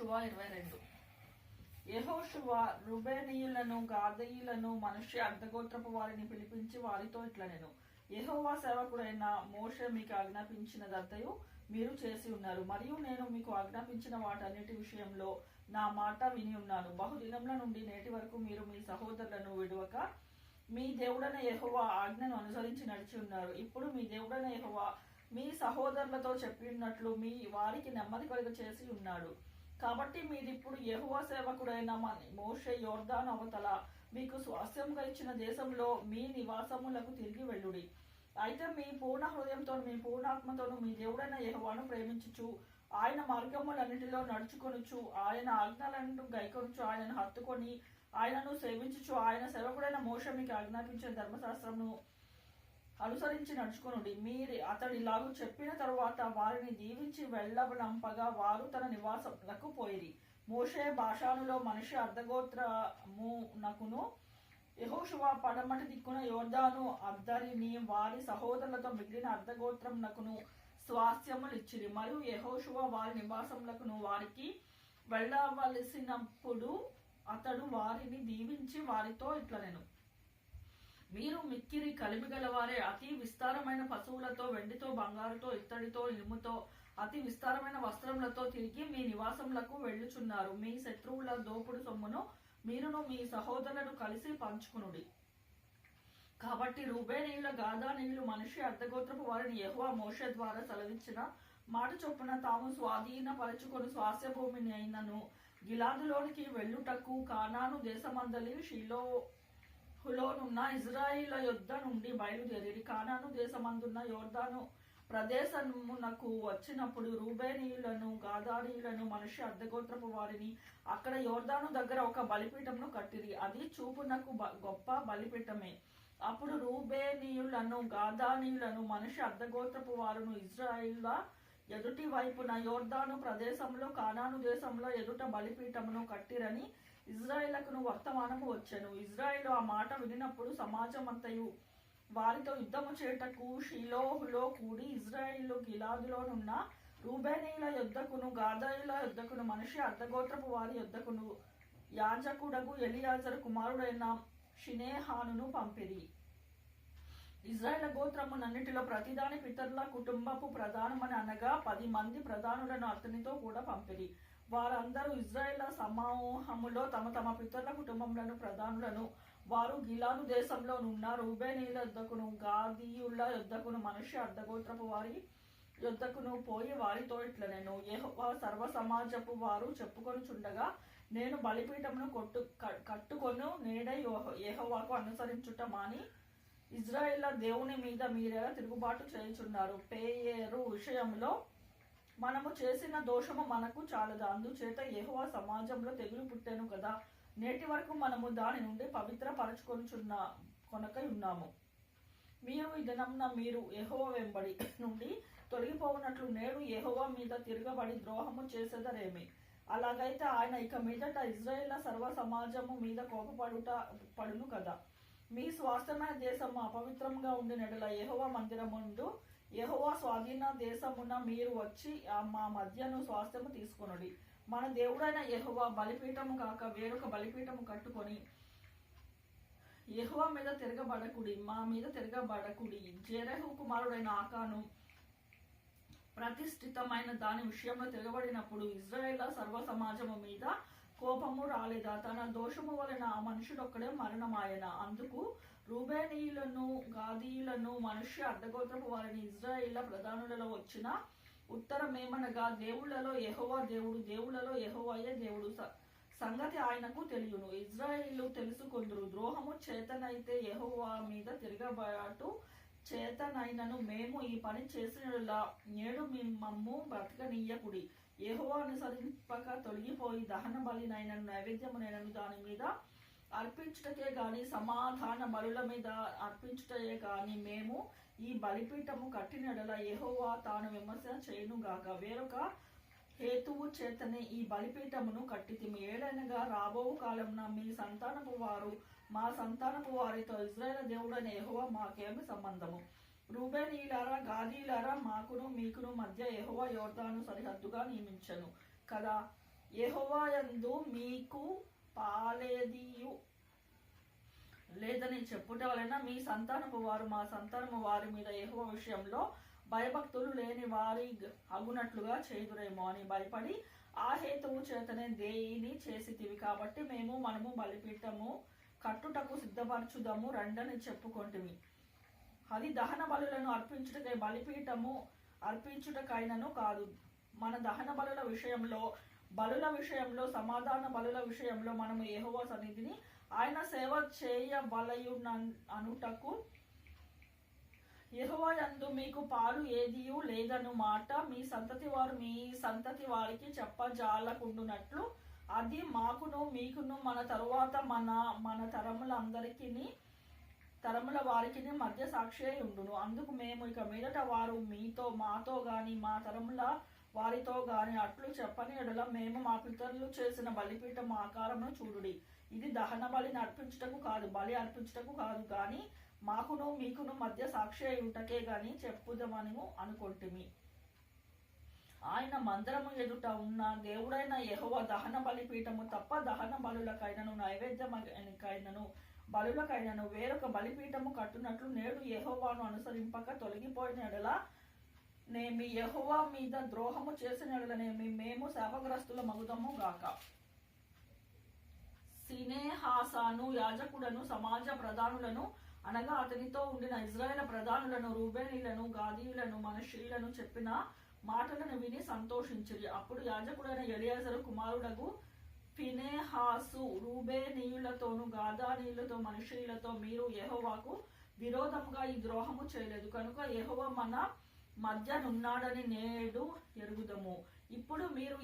యెహోషువ 22. యెహోషువ రూబేనీయులను గాదీయులను మనష్య అర్ధగోత్రపు వారిని పిలిపించి వారితో ఇట్లనెను, యెహోవా సేవకుడైన మోషే మీకు ఆజ్ఞాపించినదంతయు మీరు చేసి ఉన్నారు, మరియు నేను మీకు ఆజ్ఞాపించిన వాటన్నిటి విషయంలో నా మాట విని ఉన్నాను. బహుదినముల నుండి నేటి వరకు మీరు మీ సహోదరులను విడువక మీ దేవుడైన యెహోవా ఆజ్ఞను అనుసరించి నడిచి ఉన్నారు. ఇప్పుడు మీ దేవుడైన యెహోవా మీ సహోదరులతో చెప్పినట్లు మీ వారికి నెమ్మది కలుగ చేసి ఉన్నాడు. కాబట్టి మీరిప్పుడు యెహోవా సేవకుడైన మోషే యోర్దాను అవతల మీకు స్వాస్థ్యముగా ఇచ్చిన దేశంలో మీ నివాసములకు తిరిగి వెళ్ళుడి. అయితే మీ పూర్ణ హృదయంతో మీ పూర్ణాత్మతోను మీ దేవుడైన యెహోవాను ప్రేమించుచు ఆయన మార్గములన్నిటిలో నడుచుకొనుచు ఆయన ఆజ్ఞలను గైకొనుచు ఆయనను హత్తుకొని ఆయనను సేవించుచు ఆయన సేవకుడైన మోషే మీకు ఆజ్ఞాపించిన ధర్మశాస్త్రమును అనుసరించి నడుచుకొనుడి. మీరు అతడు ఇలాగూ చెప్పిన తరువాత వారిని దీవించి వెళ్ళనంపగా వారు తన నివాసములకు పోయిరి. మోషే బాషానులో మనిషి అర్ధగోత్రమునకును యెహోషువ పడమటి దిక్కున యోర్దాను అద్దరిని వారి సహోదరులతో మిగిలిన అర్ధగోత్రమునకును స్వాస్థ్యములు ఇచ్చిరి. మరియు యెహోషువ వారి నివాసములకును వారికి వెళ్ళవలసినప్పుడు అతడు వారిని దీవించి వారితో ఇట్లనెను, మీరు మిక్కిరి కలిమి గలవారే, అతి విస్తారమైన పశువులతో వెండితో బంగారుతో ఇత్తడితో ఇనుముతో అతి విస్తారమైన వస్త్రములతో తిరిగి మీ నివాసములకు వెళ్ళుచున్నారు. మీ శత్రువుల దోపుడు సొమ్మును మీరును మీ సహోదరులను కలిసి పంచుకునుడి. కాబట్టి రూబేనీయుల గాదానీయులు మనిషి అర్ధగోత్రపు వారిని యెహోవా మోషే ద్వారా సెలవిచ్చిన మాట చొప్పున తాము స్వాధీనపరచుకొని స్వాస్థ్య భూమిని అయినను గిలాదులోనికి వెళ్ళుటకు కానాను దేశమందలి షిలోహులోనున్న ఇజ్రాయిల యొద్ద నుండి బయలుదేరి కానాను దేశమందున్న యోర్దాను ప్రదేశమునకు వచ్చినప్పుడు రూబేనీయులను గాదానీయులను మనిషి అర్ధగోత్రపు వారిని అక్కడ యోర్దాను దగ్గర ఒక బలిపీఠమును కట్టిరి. అది చూపునకు గొప్ప బలిపీఠమే. అప్పుడు రూబేనీయులను గాదానీయులను మనిషి అర్ధగోత్రపు వారును ఇజ్రాయిల ఎదుటి వైపున యోర్దాను ప్రదేశంలో కానాను దేశంలో ఎదుట బలిపీఠమును కట్టిరని ఇజ్రాయిలకును వర్తమానము వచ్చెను. ఇజ్రాయిలు ఆ మాట వినినప్పుడు సమాజమంతయు వారితో యుద్ధము చేయుటకు షిలోహులో కూడి ఇజ్రాయిలు గిలాదులోనున్న రూబేనీయుల యొద్దకును గాదాయుల యొద్దకును మనిషి అర్ధగోత్రపు వారి యొద్దకును యాజకుడగు ఎలియాజరు కుమారుడైన షినేహానును పంపిరి. ఇజ్రాయిల గోత్రమునన్నిటిలో ప్రతిదాని పితరుల కుటుంబపు ప్రధానమని అనగా 10 మంది ప్రధానులను అతనితో కూడా పంపిరి. వారందరూ ఇజ్రాయిల సమూహములో తమ తమ పితరుల కుటుంబములను ప్రధానులను వారు గిలాదు దేశంలో నున్న రూబేనీయుల యొద్దకును గాదీయుల యొద్దకును మనిషి అర్ధగోత్రపు వారి యొద్దకును పోయి వారితో ఇట్లనెను, యెహోవా సర్వ సమాజపు వారు చెప్పుకొనుచుండగా నేను బలిపీఠమును కట్టుకొను నేడే యెహోవాకు అనుసరించుట మాని ఇజ్రాయిల దేవుని మీద మీరెలా తిరుగుబాటు చేయుచున్నారు. పేయేరు విషయంలో మనము చేసిన దోషము మనకు చాలదా? అందుచేత యెహోవా సమాజంలో తెగులు పుట్టెను కదా, నేటి వరకు మనము దాని నుండి పవిత్రపరచుకొనుచున్న కొనకై ఉన్నాము. మీరు ఈ దినమున మీరు యెహోవా వెంబడి నుండి తొలగిపోవునట్లు నేడు యెహోవా మీద తిరగబడి ద్రోహము చేసేదరేమి? అలాగైతే ఆయన ఇక మీదట ఇజ్రాయేల్ సర్వ సమాజము మీద పడును కదా. మీ స్వాస్థ్యమైన దేశము అపవిత్రంగా ఉండినట్ల యెహోవా మందిరముందు యెహోవా స్వాధీన దేశమున మీరు వచ్చి మా మధ్యను స్వాస్థ్యము తీసుకొనుడి. మన దేవుడైన యెహోవా బలిపీఠము కాక వేరొక బలిపీఠము కట్టుకొని యెహోవా మీద తిరగబడకుడి, మా మీద తిరగబడకుడి. జెరహు కుమారుడైన ఆకాను ప్రతిష్ఠితమైన దాని విషయంలో తిరగబడినప్పుడు ఇజ్రాయేల్ సర్వ సమాజము మీద కోపము రాలేదా? తన దోషము వలన ఆ మనుషుడొక్కడే మరణమాయన. అందుకు రూబేనీయులను గాదీయులను మనుష్య అర్ధగోత్రపు వారిని ఇజ్రాయేల్ ప్రధానులలో వచ్చిన ఉత్తరమేమనగా, దేవుళ్లలో యెహోవా దేవుడు, దేవుళ్లలో యెహోవాయే దేవుడు సంగతి ఆయనకు తెలియను. ఇజ్రాయేలు తెలుసుకొందురు. ద్రోహము చేతనైతే యెహోవా మీద తిరగబాటు చేతనైనను మేము ఈ పని చేసినలా నేడు మమ్ము బ్రతకనీయకుడి. యెహోవా అనుసరింపక తొలగిపోయి దహన బలినైనను నైవేద్యమునైనను దాని మీద అర్పించుటకే గాని సమాధాన బలుల మీద అర్పించుటయే గాని మేము ఈ బలిపీఠము కట్టినడల యెహోవా తాను విమర్శ చేయునుగాక. వేరొక హేతువు చేతనే ఈ బలిపీఠమును కట్టితిమి. ఏలైనగా రాబో కాలమున మీ సంతానపు వారు మా సంతానపు వారితో ఇజ్రాయేల్ దేవుడైన యెహోవా మాకేమి సంబంధము? రూబేనీయులారా గాదీయులారా, మాకును మీకును మధ్య యెహోవా యోర్దాను సరిహద్దుగా నియమించెను కదా. యెహోవా యందు మీకు పాలేదియు లేదని చెప్పుట వలన మీ సంతానపు వారు మా సంతానము వారి మీద యెహోవా విషయంలో భయభక్తులు లేని వారి అగునట్లుగా చేదురేమో అని భయపడి ఆ హేతువు చేతనే దేయిని చేసితివి. కాబట్టి మనము బలిపీఠము కట్టుటకు సిద్ధపరచుదము రండని చెప్పుకొంటిమి. అది దహన బలులను అర్పించుటకై బలిపీఠము అర్పించుటకైనను కాదు. మన దహన బలుల విషయంలో సమాధాన బలుల విషయంలో మనము యెహోవా సన్నిధిని ఆయన సేవ చేయవలయుననుటకు యెహోవా యందు మీకు పాలు ఏదియు లేదను మాట మీ సంతతి వారు మీ సంతతి వారికి చెప్పజాలకుండునట్లు అది మాకును మీకును మన తరువాత మన తరముల వారికి మధ్య సాక్షి అయి ఉండును. అందుకు మేము ఇక మీదట వారు మాతో గాని మా తరముల వారితో గాని అట్లు చెప్పని ఎడల మేము మా పితరులు చేసిన బలిపీఠం ఆకారమును చూడుడి. ఇది దహన బలిని అర్పించుటకు కాదు, బలి అర్పించుటకు కాదు గాని మాకును మీకును మధ్య సాక్షి అయి ఉంటకే గాని చెప్పుదమని అనుకొంటిమి. ఆయన మందిరము ఎదుట ఉన్న దేవుడైన యెహోవా దహన బలిపీఠము తప్ప దహన బలులకైనను బలులకైనను వేరొక బలిపీఠము కట్టునట్లు నేడు యెహోవాను అనుసరింపక తొలగిపోయిన ఎడల నేమి యెహోవా మీద ద్రోహము చేసిన ఎడలనేమి మేము శాపగ్రస్తుల మగుదము గాక. ఫీనెహాసాను యాజకుడను సమాజ ప్రధానులను అనగా అతనితో ఉండిన ఇజ్రాయేల్ ప్రధానులను రూబేనీయులను గాదీయులను మనష్షీయులను చెప్పిన మాటలను విని సంతోషించిరి. అప్పుడు యాజకుడైన ఎలియాజరు కుమారుడగు ఫీనెహాసు రూబేనీయులతోను గాదానీయులతో మనష్షీయులతో మీరు యెహోవాకు విరోధముగా ఈ ద్రోహము చేయలేదు కనుక యెహోవా మన మధ్య నున్నాడని నేడు ఎరుగుదము. ఇప్పుడు మీరు